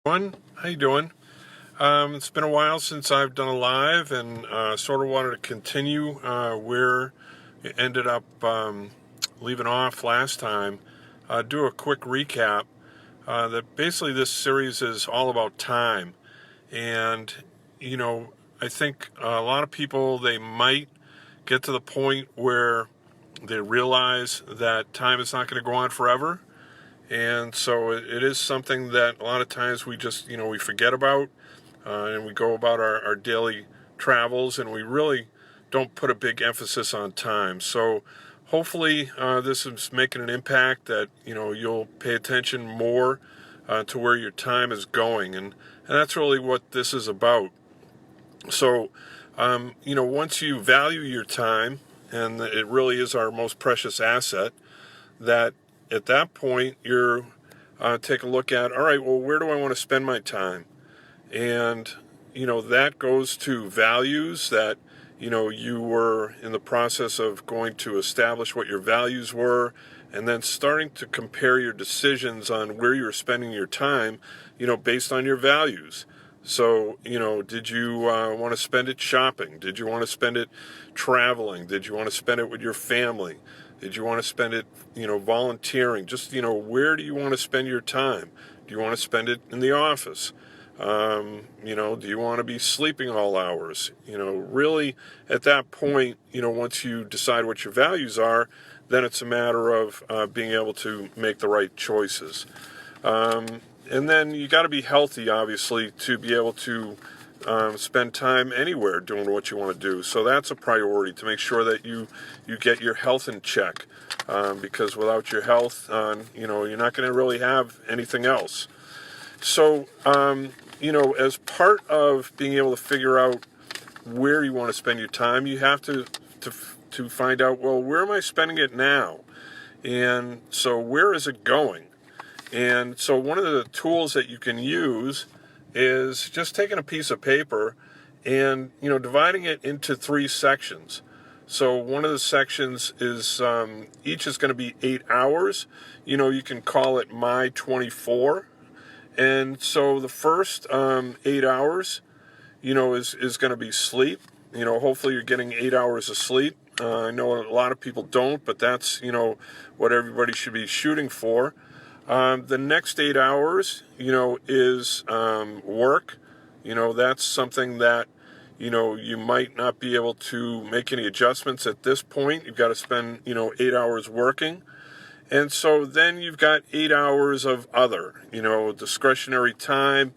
How you doing? It's been a while since I've done a live, and sort of wanted to continue where it ended up leaving off last time. Do a quick recap. That basically this series is all about time, and you know I think a lot of people, they might get to the point where they realize that time is not going to go on forever. And so it is something that a lot of times we just, we forget about, and we go about our daily travels, and we really don't put a big emphasis on time. So hopefully this is making an impact that, you'll pay attention more to where your time is going. And that's really what this is about. So, once you value your time, and it really is our most precious asset, that at that point you're take a look at, all right, well, where do I want to spend my time? And that goes to values that you were in the process of going to establish what your values were, and then starting to compare your decisions on where you're spending your time based on your values. So, did you want to spend it shopping? Did you want to spend it traveling? Did you want to spend it with your family? Did you want to spend it, volunteering? Just, where do you want to spend your time? Do you want to spend it in the office? Do you want to be sleeping all hours? Really at that point, once you decide what your values are, then it's a matter of being able to make the right choices. And then you got to be healthy, obviously, to be able to spend time anywhere doing what you want to do. So that's a priority, to make sure that you get your health in check, because without your health, you're not going to really have anything else. So, as part of being able to figure out where you want to spend your time, you have to find out, well, where am I spending it now? And so where is it going? And so one of the tools that you can use is just taking a piece of paper and, dividing it into 3 sections. So one of the sections is, each is going to be 8 hours. You can call it My 24. And so the first 8 hours, is going to be sleep. Hopefully you're getting 8 hours of sleep. I know a lot of people don't, but that's, what everybody should be shooting for. The next 8 hours, is work. That's something that, you might not be able to make any adjustments at this point. You've got to spend, 8 hours working. And so then you've got 8 hours of other, discretionary time,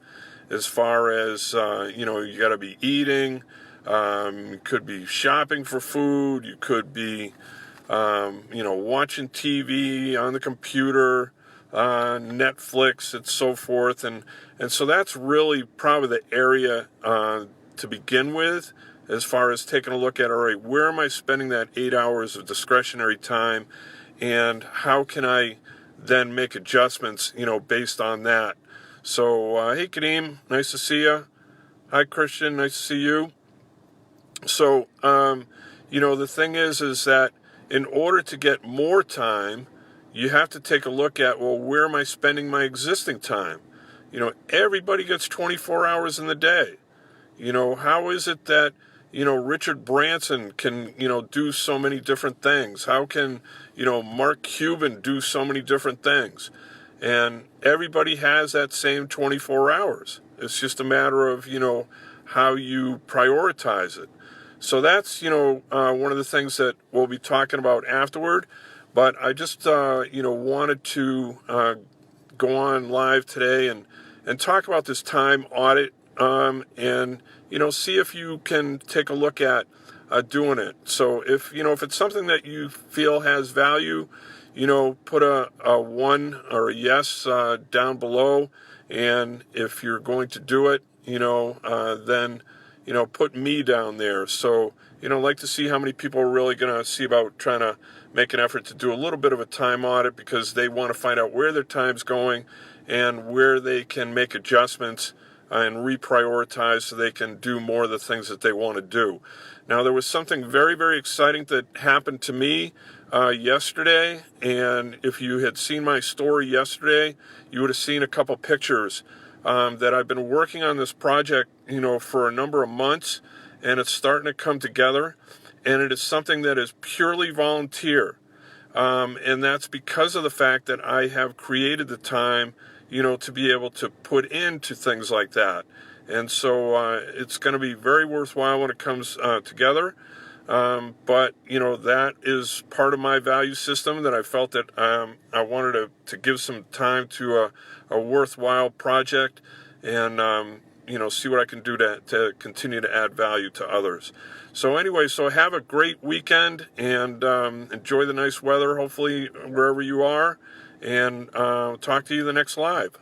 as far as, you got to be eating. You could be shopping for food. You could be, watching TV on the computer, Netflix, and so forth. And so that's really probably the area to begin with, as far as taking a look at, all right, where am I spending that 8 hours of discretionary time, and how can I then make adjustments, based on that. So, hey, Kadeem, nice to see you. Hi, Christian, nice to see you. So, the thing is that in order to get more time, you have to take a look at, well, where am I spending my existing time? Everybody gets 24 hours in the day. How is it that, Richard Branson can, do so many different things? How can, Mark Cuban do so many different things? And everybody has that same 24 hours. It's just a matter of, how you prioritize it. So that's, one of the things that we'll be talking about afterward. But I just, wanted to go on live today and talk about this time audit, and, see if you can take a look at doing it. So if it's something that you feel has value, put a 1 or a yes down below. And if you're going to do it, then, put me down there. So, like to see how many people are really going to see about trying to make an effort to do a little bit of a time audit, because they want to find out where their time's going and where they can make adjustments and reprioritize so they can do more of the things that they want to do. Now, there was something very, very exciting that happened to me yesterday, and if you had seen my story yesterday, you would have seen a couple pictures that I've been working on this project, for a number of months, and it's starting to come together. And it is something that is purely volunteer. And that's because of the fact that I have created the time, to be able to put into things like that. And so it's going to be very worthwhile when it comes together. But, that is part of my value system, that I felt that I wanted to give some time to a worthwhile project, and, see what I can do to continue to add value to others. So anyway, so have a great weekend, and enjoy the nice weather, hopefully, wherever you are, and talk to you the next live.